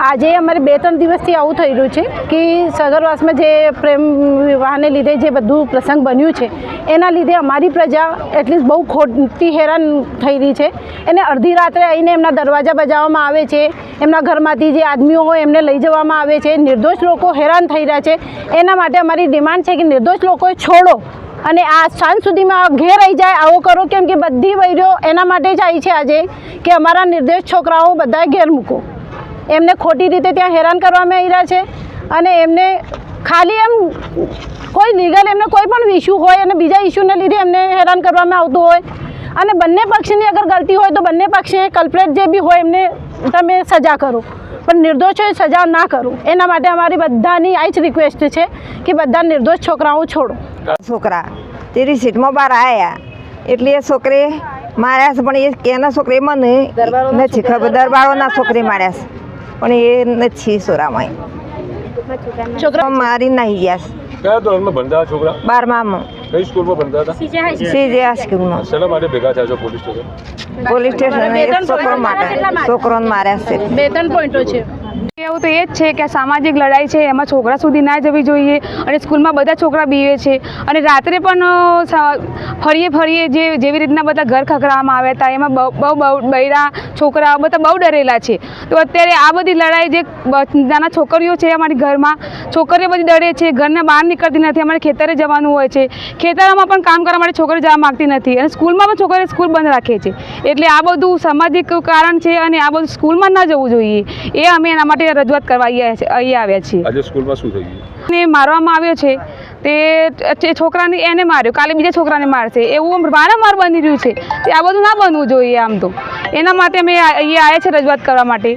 આજે અમારે 2-3 દિવસથી આવું થઈ રહ્યું છે કે સગર્ભવાસમાં જે પ્રેમ વિવાહને લીધે જે બધું પ્રસંગ બન્યું છે એના લીધે અમારી પ્રજા એટલીસ્ટ બહુ ખોટી હેરાન થઈ રહી છે. એને અડધી રાત્રે આવીને એમના દરવાજા બજાવવામાં આવે છે, એમના ઘરમાંથી જે આદમીઓ હોય એમને લઈ જવામાં આવે છે. નિર્દોષ લોકો હેરાન થઈ રહ્યા છે. એના માટે અમારી ડિમાન્ડ છે કે નિર્દોષ લોકોએ છોડો અને આ સાંજ સુધીમાં ઘેર આવી જાય આવો કરો, કેમ કે બધી વૈરીઓ એના માટે જ આવી છે આજે કે અમારા નિર્દોષ છોકરાઓ બધા ઘેર મૂકો. એમને ખોટી રીતે ત્યાં હેરાન કરવામાં આવી રહ્યા છે અને એમને ખાલી એમ કોઈ લીગલ એમને કોઈ પણ ઇસ્યુ હોય અને બીજા ઇસ્યુને લીધે એમને હેરાન કરવામાં આવતું હોય અને બંને પક્ષની અગર ગલતી હોય તો બંને પક્ષે કલ્પ્રેટ જે બી હોય એમને તમે સજા કરો, પણ નિર્દોષોએ સજા ના કરો. એના માટે અમારી બધાની આ જ રિક્વેસ્ટ છે કે બધા નિર્દોષ છોકરાઓ છોડો. છોકરા તેરી સીટમાં બહાર આવ્યા એટલે એ છોકરી માર્યા છે, પણ એના છોકરી મને નથી ખબર. દરબારોના છોકરી માર્યા છે પણ એ નથી સોરામાં છોકરા મારી નાહી ગયા છે. કયા ધોરણમાં ભણતા છોકરા? 12માં. કઈ સ્કૂલમાં ભણતા હતા? સીજે હાઈસ્કૂલમાં. શેના માટે ભેગા થયા છો પોલીસ સ્ટેશન? પોલીસ સ્ટેશન છોકરો માટે છોકરોને માર્યા છે. 2-3 પોઈન્ટો છે. એવું તો એ જ છે કે સામાજિક લડાઈ છે એમાં છોકરા સુધી ના જવી જોઈએ અને સ્કૂલમાં બધા છોકરા બીવે છે અને રાત્રે પણ ફરીએ જેવી રીતના બધા ઘર ખખડાવવામાં આવ્યા હતા એમાં બહુ બૈરા છોકરા બધા બહુ ડરેલા છે. તો અત્યારે આ બધી લડાઈ જે નાના છોકરીઓ છે અમારી ઘરમાં છોકરીઓ બધી ડરે છે, ઘરના બહાર નીકળતી નથી. અમારે ખેતરે જવાનું હોય છે, ખેતરમાં પણ કામ કરવા માટે છોકરીઓ જવા માગતી નથી અને સ્કૂલમાં પણ છોકરીઓ સ્કૂલ બંધ રાખે છે. એટલે આ બધું સામાજિક કારણ છે અને આ બધું સ્કૂલમાં ના જવું જોઈએ. એ અમે એના માટે રજૂઆત કરવા અહીંયા આવ્યા છીએ. આજે સ્કૂલમાં શું થઈ ગયું? ને મારવામાં આવ્યો છે તે છોકરાને એને માર્યો, કાલે બીજા છોકરાને મારશે એવું વારંવાર બની રહ્યું છે. તે આ બધું ના બનવું જોઈએ. આમ તો એના માટે અમે અહીંયા આવ્યા છે રજૂઆત કરવા માટે.